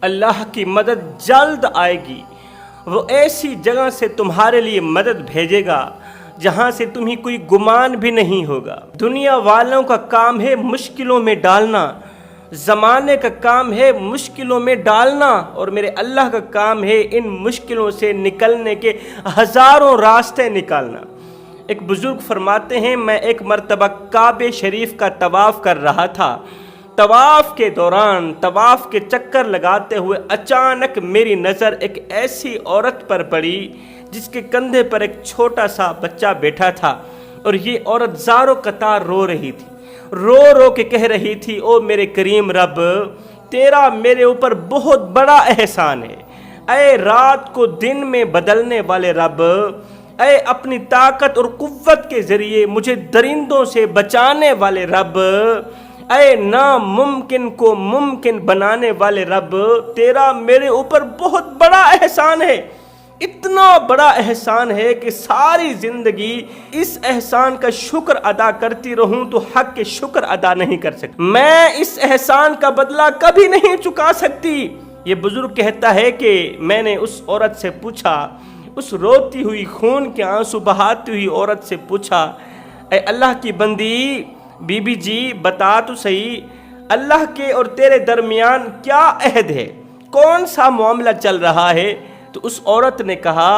اللہ کی مدد جلد آئے گی۔ وہ ایسی جگہ سے تمہارے لیے مدد بھیجے گا جہاں سے تمہیں کوئی گمان بھی نہیں ہوگا۔ دنیا والوں کا کام ہے مشکلوں میں ڈالنا، زمانے کا کام ہے مشکلوں میں ڈالنا، اور میرے اللہ کا کام ہے ان مشکلوں سے نکلنے کے ہزاروں راستے نکالنا۔ ایک بزرگ فرماتے ہیں، میں ایک مرتبہ کعبہ شریف کا طواف کر رہا تھا۔ طواف کے دوران طواف کے چکر لگاتے ہوئے اچانک میری نظر ایک ایسی عورت پر پڑی جس کے کندھے پر ایک چھوٹا سا بچہ بیٹھا تھا، اور یہ عورت زاروں قطار رو رہی تھی، رو رو کے کہہ رہی تھی، او میرے کریم رب، تیرا میرے اوپر بہت بڑا احسان ہے۔ اے رات کو دن میں بدلنے والے رب، اے اپنی طاقت اور قوت کے ذریعے مجھے درندوں سے بچانے والے رب، اے ناممکن کو ممکن بنانے والے رب، تیرا میرے اوپر بہت بڑا احسان ہے۔ اتنا بڑا احسان ہے کہ ساری زندگی اس احسان کا شکر ادا کرتی رہوں تو حق کے شکر ادا نہیں کر سکتی، میں اس احسان کا بدلہ کبھی نہیں چکا سکتی۔ یہ بزرگ کہتا ہے کہ میں نے اس عورت سے پوچھا، اس روتی ہوئی خون کے آنسو بہاتی ہوئی عورت سے پوچھا، اے اللہ کی بندی، بی بی جی بتا تو صحیح، اللہ کے اور تیرے درمیان کیا عہد ہے، کون سا معاملہ چل رہا ہے؟ تو اس عورت نے کہا،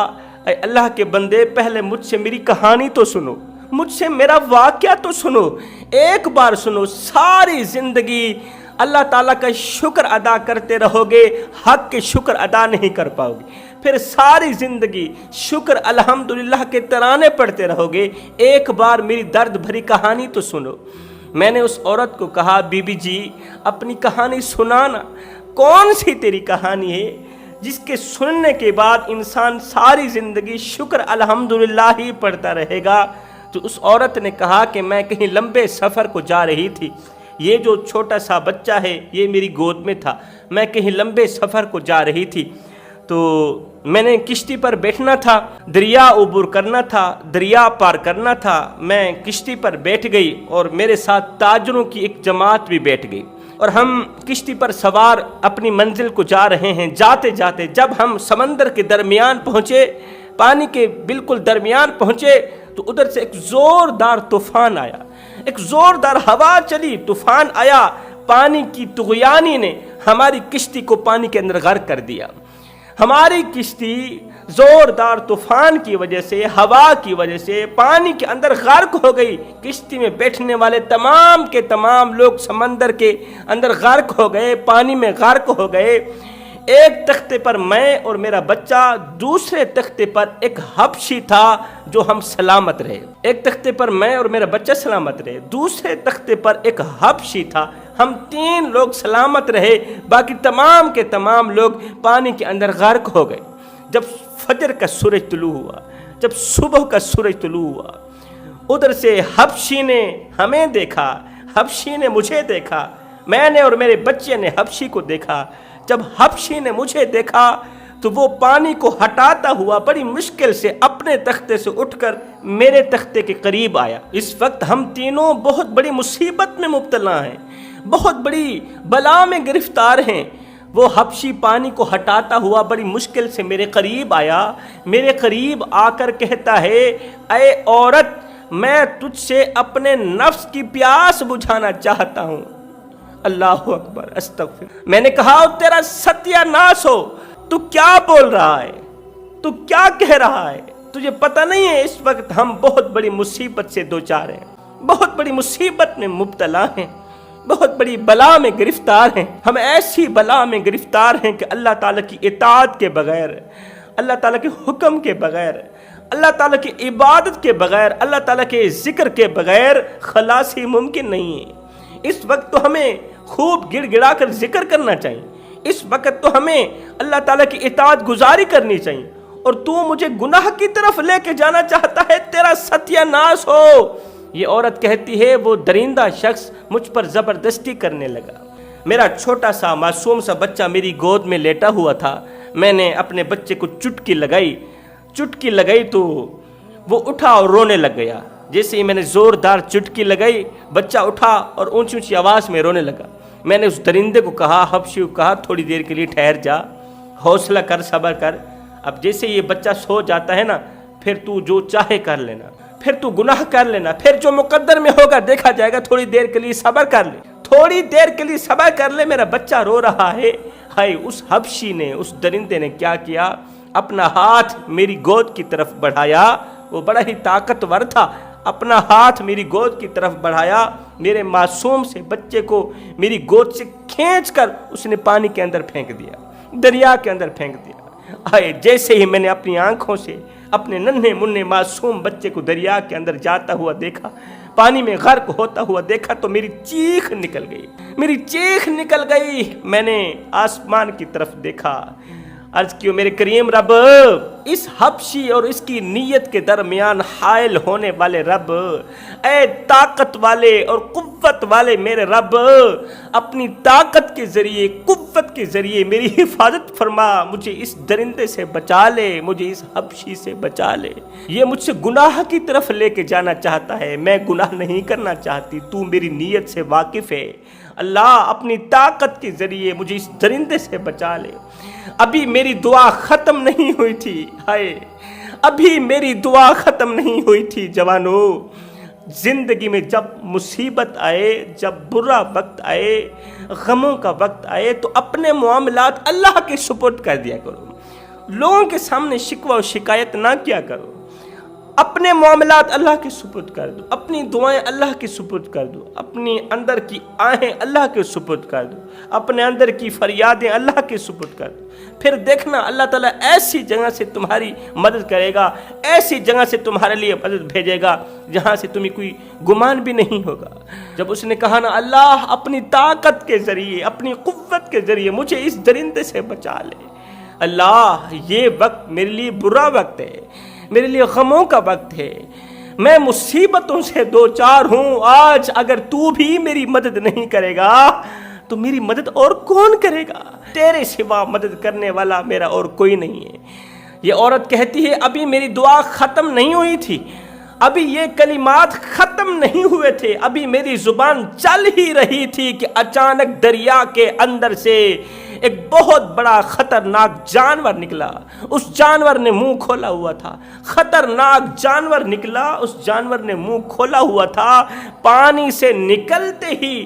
اے اللہ کے بندے، پہلے مجھ سے میری کہانی تو سنو، مجھ سے میرا واقعہ تو سنو، ایک بار سنو، ساری زندگی اللہ تعالیٰ کا شکر ادا کرتے رہو گے، حق کے شکر ادا نہیں کر پاؤ گے، پھر ساری زندگی شکر الحمدللہ کے ترانے پڑھتے رہو گے، ایک بار میری درد بھری کہانی تو سنو۔ میں نے اس عورت کو کہا، بی بی جی اپنی کہانی سنانا، کون سی تیری کہانی ہے جس کے سننے کے بعد انسان ساری زندگی شکر الحمدللہ ہی پڑھتا رہے گا؟ تو اس عورت نے کہا کہ میں کہیں لمبے سفر کو جا رہی تھی، یہ جو چھوٹا سا بچہ ہے یہ میری گود میں تھا، میں کہیں لمبے سفر کو جا رہی تھی، تو میں نے کشتی پر بیٹھنا تھا، دریا عبور کرنا تھا، دریا پار کرنا تھا، میں کشتی پر بیٹھ گئی اور میرے ساتھ تاجروں کی ایک جماعت بھی بیٹھ گئی، اور ہم کشتی پر سوار اپنی منزل کو جا رہے ہیں۔ جاتے جاتے جب ہم سمندر کے درمیان پہنچے، پانی کے بالکل درمیان پہنچے، تو ادھر سے ایک زوردار طوفان آیا، ایک زوردار ہوا چلی، طوفان آیا، پانی کی طغیانی نے ہماری کشتی کو پانی کے اندر غرق کر دیا۔ ہماری کشتی زوردار طوفان کی وجہ سے، ہوا کی وجہ سے پانی کے اندر غرق ہو گئی، کشتی میں بیٹھنے والے تمام کے تمام لوگ سمندر کے اندر غرق ہو گئے، پانی میں غرق ہو گئے۔ ایک تختے پر میں اور میرا بچہ، دوسرے تختے پر ایک حبشی تھا جو ہم سلامت رہے۔ ایک تختے پر میں اور میرا بچہ سلامت رہے، دوسرے تختے پر ایک حبشی تھا، ہم تین لوگ سلامت رہے، باقی تمام کے تمام لوگ پانی کے اندر غرق ہو گئے۔ جب فجر کا سورج طلوع ہوا، جب صبح کا سورج طلوع ہوا، ادھر سے حبشی نے ہمیں دیکھا، حبشی نے مجھے دیکھا، میں نے اور میرے بچے نے حبشی کو دیکھا۔ جب حبشی نے مجھے دیکھا تو وہ پانی کو ہٹاتا ہوا بڑی مشکل سے اپنے تختے سے اٹھ کر میرے تختے کے قریب آیا۔ اس وقت ہم تینوں بہت بڑی مصیبت میں مبتلا ہیں، بہت بڑی بلا میں گرفتار ہیں۔ وہ حبشی پانی کو ہٹاتا ہوا بڑی مشکل سے میرے قریب آیا، میرے قریب آ کر کہتا ہے، اے عورت، میں تجھ سے اپنے نفس کی پیاس بجھانا چاہتا ہوں۔ اللہ اکبر، استغفر۔ میں نے کہا، تیرا ستیہ ناس ہو، تو کیا بول رہا ہے، تو کیا کہہ رہا ہے؟ تجھے پتہ نہیں ہے اس وقت ہم بہت بڑی مصیبت سے دوچار ہیں، بہت بڑی مصیبت میں مبتلا ہیں، بہت بڑی بلا میں گرفتار ہیں۔ ہم ایسی بلا میں گرفتار ہیں کہ اللہ تعالیٰ کی اطاعت کے بغیر، اللہ تعالیٰ کے حکم کے بغیر، اللہ تعالیٰ کی عبادت کے بغیر، اللہ تعالیٰ کے ذکر کے بغیر خلاصی ممکن نہیں ہے۔ اس وقت تو ہمیں خوب گڑ گڑا کر ذکر کرنا چاہیے، اس وقت تو ہمیں اللہ تعالیٰ کی اطاعت گزاری کرنی چاہیے، اور تو مجھے گناہ کی طرف لے کے جانا چاہتا ہے، تیرا ستیہ ناس ہو۔ یہ عورت کہتی ہے، وہ درندہ شخص مجھ پر زبردستی کرنے لگا۔ میرا چھوٹا سا معصوم سا بچہ میری گود میں لیٹا ہوا تھا، میں نے اپنے بچے کو چٹکی لگائی تو وہ اٹھا اور رونے لگ گیا۔ جیسے ہی میں نے زوردار چٹکی لگائی، بچہ اٹھا اور اونچی اونچی آواز میں رونے لگا۔ میں نے اس درندے کو کہا، حبشی کو کہا تھوڑی دیر کے لیے ٹھہر جا، حوصلہ کر، صبر کر، اب جیسے یہ بچہ سو جاتا ہے نا پھر تو جو چاہے کر لینا، پھر تو گناہ کر لینا، پھر جو مقدر میں ہوگا دیکھا جائے گا، تھوڑی دیر کے لیے صبر کر لے، تھوڑی دیر کے لیے صبر کر لے، میرا بچہ رو رہا ہے۔ ہائے اس حبشی نے، اس درندے نے کیا کیا، اپنا ہاتھ میری گود کی طرف بڑھایا، وہ بڑا ہی طاقتور تھا، اپنا ہاتھ میری گود کی طرف بڑھایا، میرے معصوم سے بچے کو میری گود سے کھینچ کر اس نے پانی کے اندر پھینک دیا، دریا کے اندر پھینک دیا۔ ہائے جیسے ہی میں نے اپنی آنکھوں سے اپنے ننھے منھے معصوم بچے کو دریا کے اندر جاتا ہوا دیکھا، پانی میں غرق ہوتا ہوا دیکھا تو میری چیخ نکل گئی، میری چیخ نکل گئی۔ میں نے آسمان کی طرف دیکھا، عرض کیوں میرے کریم رب، اس حبشی اور اس کی نیت کے درمیان حائل ہونے والے رب، اے طاقت والے اور قوت والے میرے رب، اپنی طاقت کے ذریعے، قوت کے ذریعے میری حفاظت فرما، مجھے اس درندے سے بچا لے، مجھے اس حبشی سے بچا لے۔ یہ مجھ سے گناہ کی طرف لے کے جانا چاہتا ہے، میں گناہ نہیں کرنا چاہتی، تو میری نیت سے واقف ہے، اللہ اپنی طاقت کے ذریعے مجھے اس درندے سے بچا لے۔ ابھی میری دعا ختم نہیں ہوئی تھی، ہائے ابھی میری دعا ختم نہیں ہوئی تھی جوانو۔ زندگی میں جب مصیبت آئے، جب برا وقت آئے، غموں کا وقت آئے تو اپنے معاملات اللہ کے سپرد کر دیا کرو، لوگوں کے سامنے شکوہ و شکایت نہ کیا کرو، اپنے معاملات اللہ کے سپرد کر دو، اپنی دعائیں اللہ کے سپرد کر دو، اپنی اندر کی آہیں اللہ کے سپرد کر دو، اپنے اندر کی فریادیں اللہ کے سپرد کر دو، پھر دیکھنا اللہ تعالیٰ ایسی جگہ سے تمہاری مدد کرے گا، ایسی جگہ سے تمہارے لیے مدد بھیجے گا جہاں سے تمہیں کوئی گمان بھی نہیں ہوگا۔ جب اس نے کہا نا اللہ اپنی طاقت کے ذریعے، اپنی قوت کے ذریعے مجھے اس درندے سے بچا لے، اللہ یہ وقت میرے لیے برا وقت ہے، میرے لیے غموں کا وقت ہے، میں مصیبتوں سے دوچار ہوں، آج اگر تو بھی میری مدد نہیں کرے گا تو میری مدد اور کون کرے گا؟ تیرے سوا مدد کرنے والا میرا اور کوئی نہیں ہے۔ یہ عورت کہتی ہے ابھی میری دعا ختم نہیں ہوئی تھی، ابھی یہ کلمات ختم نہیں ہوئے تھے، ابھی میری زبان چل ہی رہی تھی کہ اچانک دریا کے اندر سے ایک بہت بڑا خطرناک جانور نکلا، اس جانور نے منہ کھولا ہوا تھا، خطرناک جانور نکلا، اس جانور نے منہ کھولا ہوا تھا، پانی سے نکلتے ہی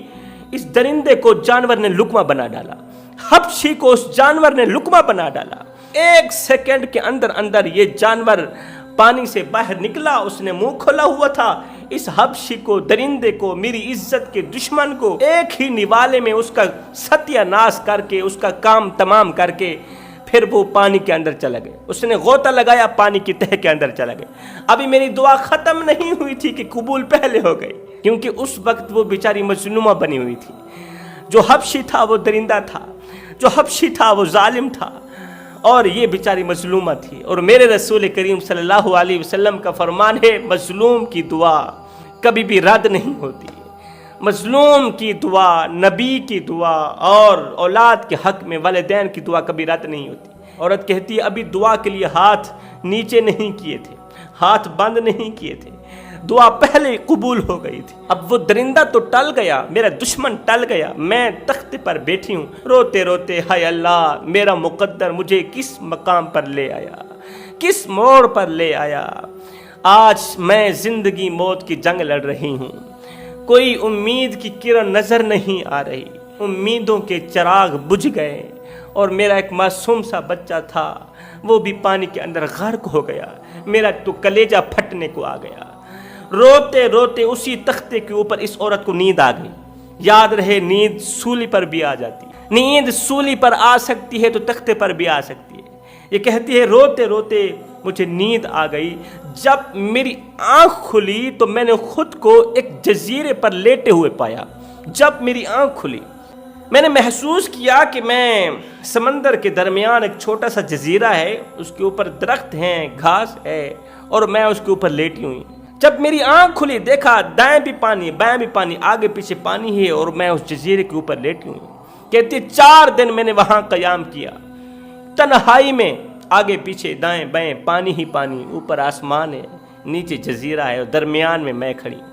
اس درندے کو جانور نے لقمہ بنا ڈالا، حبشی کو اس جانور نے لقمہ بنا ڈالا، ایک سیکنڈ کے اندر اندر یہ جانور پانی سے باہر نکلا، اس نے منہ کھولا ہوا تھا، اس حبشی کو، درندے کو، میری عزت کے دشمن کو ایک ہی نوالے میں اس کا ستیہ ناش کر کے، اس کا کام تمام کر کے پھر وہ پانی کے اندر چلا گیا، اس نے غوطہ لگایا، پانی کی تہہ کے اندر چلا گیا۔ ابھی میری دعا ختم نہیں ہوئی تھی کہ قبول پہلے ہو گئی، کیونکہ اس وقت وہ بیچاری مظلومہ بنی ہوئی تھی، جو حبشی تھا وہ درندہ تھا، جو حبشی تھا وہ ظالم تھا، اور یہ بیچاری مظلومہ تھی۔ اور میرے رسول کریم صلی اللہ علیہ وسلم کا فرمان ہے مظلوم کی دعا کبھی بھی رد نہیں ہوتی، مظلوم کی دعا، نبی کی دعا اور اولاد کے حق میں والدین کی دعا کبھی رد نہیں ہوتی۔ عورت کہتی ہے ابھی دعا کے لیے ہاتھ نیچے نہیں کیے تھے، ہاتھ بند نہیں کیے تھے، دعا پہلے قبول ہو گئی تھی۔ اب وہ درندہ تو ٹل گیا، میرا دشمن ٹل گیا، میں تخت پر بیٹھی ہوں روتے روتے، ہائے اللہ میرا مقدر مجھے کس مقام پر لے آیا، کس موڑ پر لے آیا۔ آج میں زندگی موت کی جنگ لڑ رہی ہوں، کوئی امید کی کرن نظر نہیں آ رہی، امیدوں کے چراغ بجھ گئے، اور میرا ایک معصوم سا بچہ تھا وہ بھی پانی کے اندر غرق ہو گیا، میرا تو کلیجہ پھٹنے کو آ گیا۔ روتے روتے اسی تختے کے اوپر اس عورت کو نیند آ گئی۔ یاد رہے نیند سولی پر بھی آ جاتی، نیند سولی پر آ سکتی ہے تو تختے پر بھی آ سکتی ہے۔ یہ کہتی ہے روتے روتے مجھے نیند آ گئی، جب میری آنکھ کھلی تو میں نے خود کو ایک جزیرے پر لیٹے ہوئے پایا۔ جب میری آنکھ کھلی میں نے محسوس کیا کہ میں سمندر کے درمیان ایک چھوٹا سا جزیرہ ہے، اس کے اوپر درخت ہیں، گھاس ہے، اور میں اس کے اوپر لیٹی ہوئی۔ جب میری آنکھ کھلی دیکھا دائیں بھی پانی بائیں بھی پانی، آگے پیچھے پانی ہے، اور میں اس جزیرے کے اوپر لیٹی ہوئی۔ کہتی 4 دن میں نے وہاں قیام کیا، تنہائی میں، آگے پیچھے دائیں بائیں پانی ہی پانی، اوپر آسمان ہے، نیچے جزیرہ ہے، اور درمیان میں کھڑی ہوں۔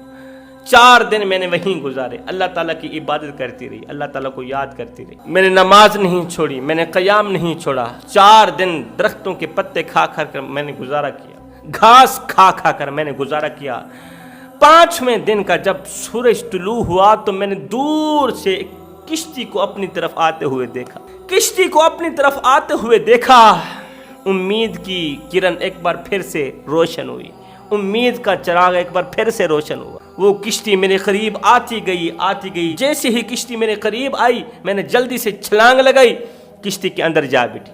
4 دن میں نے وہیں گزارے، اللہ تعالیٰ کی عبادت کرتی رہی، اللہ تعالیٰ کو یاد کرتی رہی، میں نے نماز نہیں چھوڑی، میں نے قیام نہیں چھوڑا، 4 دن درختوں کے پتے کھا کر میں نے گزارا کیا، گھاس کھا کر میں نے گزارا کیا۔ 5ویں دن کا جب سورج طلوع ہوا تو میں نے دور سے ایک کشتی کو اپنی طرف آتے ہوئے دیکھا، کشتی کو اپنی طرف آتے ہوئے دیکھا۔ امید کی کرن ایک بار پھر سے روشن ہوئی، امید کا چراغ ایک بار پھر سے روشن ہوا۔ وہ کشتی میرے قریب آتی گئی، جیسے ہی کشتی میرے قریب آئی میں نے جلدی سے چھلانگ لگائی، کشتی کے اندر جا بیٹھی۔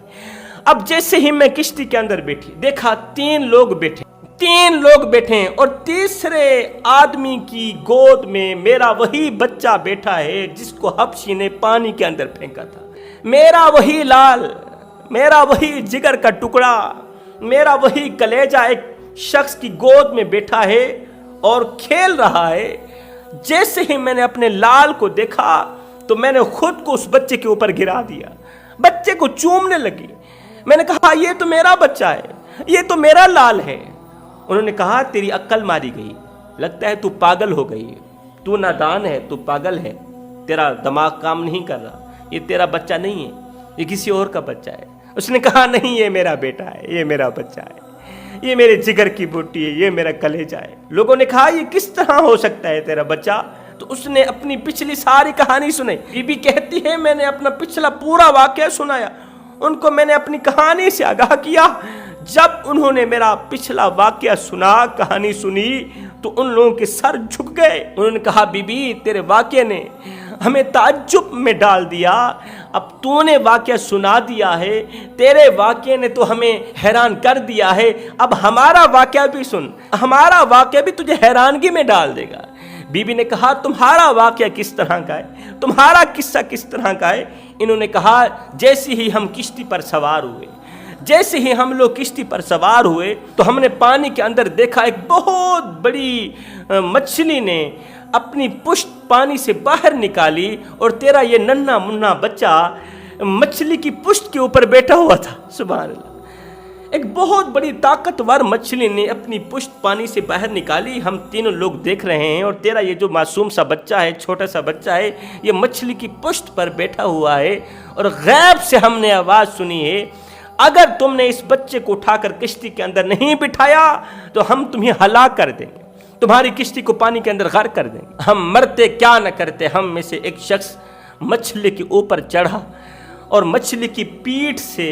اب جیسے ہی میں کشتی کے اندر بیٹھی، دیکھا 3 لوگ بیٹھے ہیں اور تیسرے آدمی کی گود میں میرا وہی بچہ بیٹھا ہے جس کو حبشی نے پانی کے اندر پھینکا تھا، میرا وہی لال، میرا وہی جگر کا ٹکڑا، میرا وہی کلیجہ ایک شخص کی گود میں بیٹھا ہے اور کھیل رہا ہے۔ جیسے ہی میں نے اپنے لال کو دیکھا تو میں نے خود کو اس بچے کے اوپر گرا دیا، بچے کو چومنے لگی۔ میں نے کہا یہ تو میرا بچہ ہے، یہ تو میرا لال ہے۔ انہوں نے کہا تیری عقل ماری گئی، لگتا ہے تو پاگل ہو گئی، تو نادان ہے، تو پاگل ہے، تیرا دماغ کام نہیں کر رہا، یہ تیرا بچہ نہیں ہے، یہ کسی اور کا بچہ ہے۔ اس نے کہا نہیں، یہ میرا بیٹا ہے، یہ میرا بچہ ہے، یہ میرے جگر کی بوٹی ہے، یہ میرا کلیجہ ہے۔ لوگوں نے کہا یہ کس طرح ہو سکتا ہے تیرا بچہ؟ تو اس نے اپنی پچھلی ساری کہانی سنائی۔ بی بی کہتی ہے میں نے اپنا پچھلا پورا واقعہ سنایا، ان کو میں نے اپنی کہانی سے آگاہ کیا۔ جب انہوں نے میرا پچھلا واقعہ سنا، کہانی سنی، تو ان لوگوں کے سر جھک گئے۔ انہوں نے کہا بی بی تیرے واقعے نے ہمیں تعجب میں ڈال دیا، اب تو نے واقعہ سنا دیا ہے، تیرے واقعے نے تو ہمیں حیران کر دیا ہے، اب ہمارا واقعہ بھی سن، ہمارا واقعہ بھی تجھے حیرانگی میں ڈال دے گا۔ بی بی نے کہا تمہارا واقعہ کس طرح کا ہے، تمہارا قصہ کس طرح کا ہے؟ انہوں نے کہا جیسے ہی ہم کشتی پر سوار ہوئے، جیسے ہی ہم لوگ کشتی پر سوار ہوئے تو ہم نے پانی کے اندر دیکھا ایک بہت بڑی مچھلی نے اپنی پشت پانی سے باہر نکالی اور تیرا یہ ننھا منھا بچہ مچھلی کی پشت کے اوپر بیٹھا ہوا تھا۔ سبحان اللہ، ایک بہت بڑی طاقتور مچھلی نے اپنی پشت پانی سے باہر نکالی، ہم تینوں لوگ دیکھ رہے ہیں، اور تیرا یہ جو معصوم سا بچہ ہے، چھوٹا سا بچہ ہے، یہ مچھلی کی پشت پر بیٹھا ہوا ہے، اور غیب سے ہم نے آواز سنی ہے اگر تم نے اس بچے کو اٹھا کر کشتی کے اندر نہیں بٹھایا تو ہم تمہیں ہلاک کر دیں گے، تمہاری کشتی کو پانی کے اندر غرق کر دیں گے۔ ہم مرتے کیا نہ کرتے، ہم میں سے ایک شخص مچھلی کے اوپر چڑھا اور مچھلی کی پیٹھ سے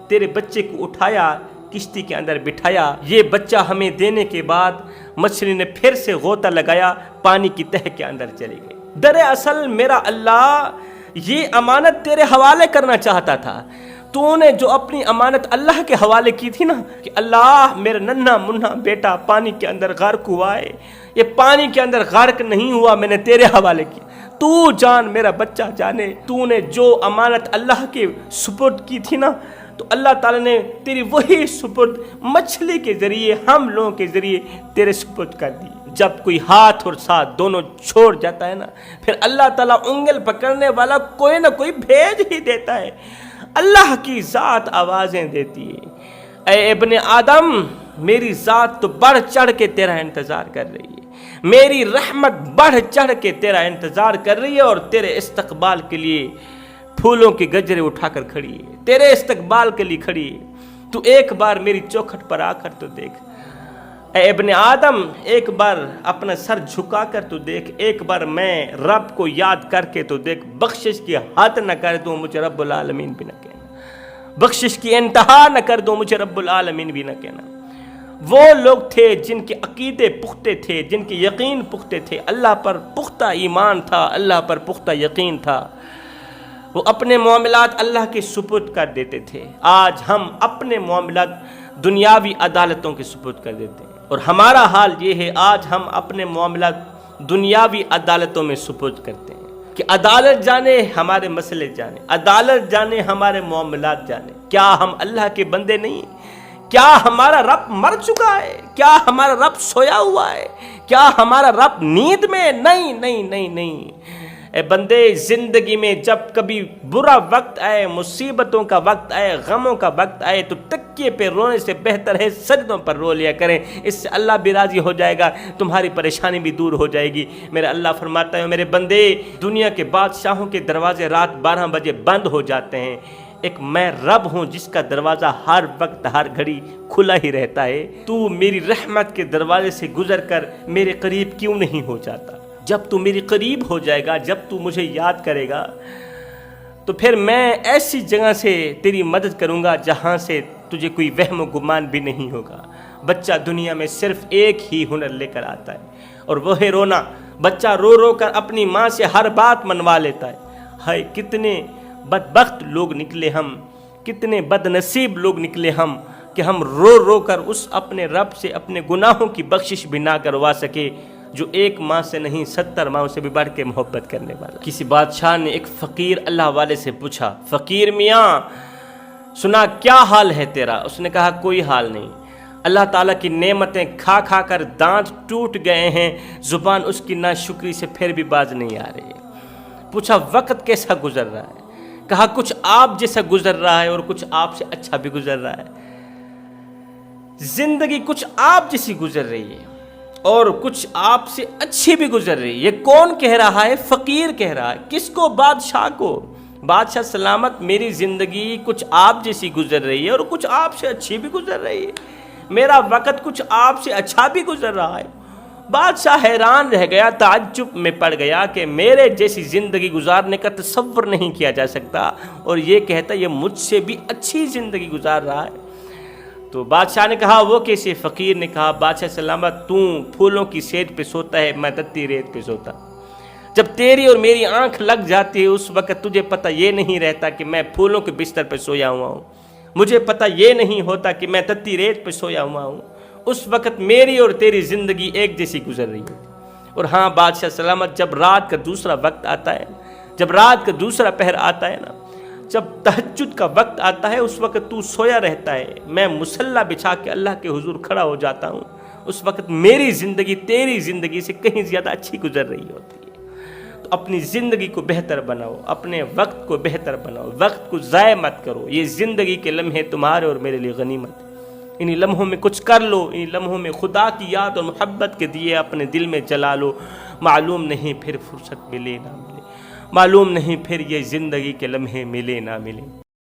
تیرے بچے کو اٹھایا، کشتی کے اندر بٹھایا۔ یہ بچہ ہمیں دینے کے بعد مچھلی نے پھر سے غوطہ لگایا، پانی کی تہہ کے اندر چلی گئی۔ دراصل میرا اللہ یہ امانت تیرے حوالے کرنا چاہتا تھا، تو نے جو اپنی امانت اللہ کے حوالے کی تھی نا کہ اللہ میرا ننھا منھا بیٹا پانی کے اندر غرق ہوا ہے، یہ پانی کے اندر غرق نہیں ہوا، میں نے تیرے حوالے کی، تو جان میرا بچہ جانے۔ تو نے جو امانت اللہ کے سپرد کی تھی نا تو اللہ تعالیٰ نے تیری وہی سپرد مچھلی کے ذریعے، ہم لوگوں کے ذریعے تیرے سپرد کر دی۔ جب کوئی ہاتھ اور ساتھ دونوں چھوڑ جاتا ہے نا، پھر اللہ تعالیٰ انگل پکڑنے والا کوئی نہ کوئی بھیج ہی دیتا ہے۔ اللہ کی ذات آوازیں دیتی ہے، اے ابن آدم میری ذات تو بڑھ چڑھ کے تیرا انتظار کر رہی ہے، میری رحمت بڑھ چڑھ کے تیرا انتظار کر رہی ہے، اور تیرے استقبال کے لیے پھولوں کے گجرے اٹھا کر کھڑی ہے، تیرے استقبال کے لیے کھڑی ہے۔ تو ایک بار میری چوکھٹ پر آ کر تو دیکھ، اے ابن آدم ایک بار اپنا سر جھکا کر تو دیکھ، ایک بار میں رب کو یاد کر کے تو دیکھ، بخشش کی حد نہ کر دو مجھے رب العالمین بھی نہ کہنا، بخشش کی انتہا نہ کر دو مجھے رب العالمین بھی نہ کہنا۔ وہ لوگ تھے جن کے عقیدے پختے تھے، جن کے یقین پختے تھے، اللہ پر پختہ ایمان تھا، اللہ پر پختہ یقین تھا، وہ اپنے معاملات اللہ کے سپرد کر دیتے تھے۔ آج ہم اپنے معاملات دنیاوی عدالتوں کے سپرد کر دیتے ہیں، اور ہمارا حال یہ ہے آج ہم اپنے معاملات دنیاوی عدالتوں میں سپرد کرتے ہیں کہ عدالت جانے ہمارے مسئلے جانے، عدالت جانے ہمارے معاملات جانے۔ کیا ہم اللہ کے بندے نہیں؟ کیا ہمارا رب مر چکا ہے؟ کیا ہمارا رب سویا ہوا ہے؟ کیا ہمارا رب نیند میں؟ نہیں نہیں نہیں نہیں، اے بندے، زندگی میں جب کبھی برا وقت آئے، مصیبتوں کا وقت آئے، غموں کا وقت آئے، تو تکیے پہ رونے سے بہتر ہے سجدوں پر رو لیا کریں۔ اس سے اللہ بھی راضی ہو جائے گا، تمہاری پریشانی بھی دور ہو جائے گی۔ میرا اللہ فرماتا ہے میرے بندے، دنیا کے بادشاہوں کے دروازے رات 12 بجے بند ہو جاتے ہیں، ایک میں رب ہوں جس کا دروازہ ہر وقت ہر گھڑی کھلا ہی رہتا ہے۔ تو میری رحمت کے دروازے سے گزر کر میرے قریب کیوں نہیں ہو جاتا؟ جب تو میری قریب ہو جائے گا، جب تو مجھے یاد کرے گا، تو پھر میں ایسی جگہ سے تیری مدد کروں گا جہاں سے تجھے کوئی وہم و گمان بھی نہیں ہوگا۔ بچہ دنیا میں صرف ایک ہی ہنر لے کر آتا ہے، اور وہ ہے رونا۔ بچہ رو رو کر اپنی ماں سے ہر بات منوا لیتا ہے۔ ہائے کتنے بدبخت لوگ نکلے ہم، کتنے بد نصیب لوگ نکلے ہم کہ ہم رو رو کر اس اپنے رب سے اپنے گناہوں کی بخشش بھی نہ کروا سکے، جو ایک ماں سے نہیں 70 ماں سے بھی بڑھ کے محبت کرنے والا۔ کسی بادشاہ نے ایک فقیر اللہ والے سے پوچھا، فقیر میاں سنا کیا حال ہے تیرا؟ اس نے کہا کوئی حال نہیں، اللہ تعالیٰ کی نعمتیں کھا کھا کر دانت ٹوٹ گئے ہیں، زبان اس کی ناشکری سے پھر بھی باز نہیں آ رہی ہے۔ پوچھا وقت کیسا گزر رہا ہے؟ کہا کچھ آپ جیسا گزر رہا ہے اور کچھ آپ سے اچھا بھی گزر رہا ہے۔ زندگی کچھ آپ جیسی گزر رہی ہے اور کچھ آپ سے اچھی بھی گزر رہی ہے۔ یہ کون کہہ رہا ہے؟ فقیر کہہ رہا ہے۔ کس کو؟ بادشاہ کو۔ بادشاہ سلامت، میری زندگی کچھ آپ جیسی گزر رہی ہے اور کچھ آپ سے اچھی بھی گزر رہی ہے، میرا وقت کچھ آپ سے اچھا بھی گزر رہا ہے۔ بادشاہ حیران رہ گیا، تعجب میں پڑ گیا کہ میرے جیسی زندگی گزارنے کا تصور نہیں کیا جا سکتا، اور یہ کہتا یہ مجھ سے بھی اچھی زندگی گزار رہا ہے۔ تو بادشاہ نے کہا وہ کیسے؟ فقیر نے کہا بادشاہ سلامت، تو پھولوں کی سیٹ پہ سوتا ہے، میں تتی ریت پہ سوتا۔ جب تیری اور میری آنکھ لگ جاتی ہے اس وقت تجھے پتہ یہ نہیں رہتا کہ میں پھولوں کے بستر پہ سویا ہوا ہوں، مجھے پتہ یہ نہیں ہوتا کہ میں تتی ریت پہ سویا ہوا ہوں۔ اس وقت میری اور تیری زندگی ایک جیسی گزر رہی ہوتی۔ اور ہاں بادشاہ سلامت، جب رات کا دوسرا وقت آتا ہے، جب رات کا دوسرا پہر آتا ہے نا، جب تہجد کا وقت آتا ہے، اس وقت تو سویا رہتا ہے، میں مصلی بچھا کے اللہ کے حضور کھڑا ہو جاتا ہوں، اس وقت میری زندگی تیری زندگی سے کہیں زیادہ اچھی گزر رہی ہوتی ہے۔ تو اپنی زندگی کو بہتر بناؤ، اپنے وقت کو بہتر بناؤ، وقت کو ضائع مت کرو۔ یہ زندگی کے لمحے تمہارے اور میرے لیے غنیمت ہے، انہی لمحوں میں کچھ کر لو، انہی لمحوں میں خدا کی یاد اور محبت کے دیے اپنے دل میں جلا لو۔ معلوم نہیں پھر فرصت ملے نہ ملے، معلوم نہیں پھر یہ زندگی کے لمحے ملے نہ ملے۔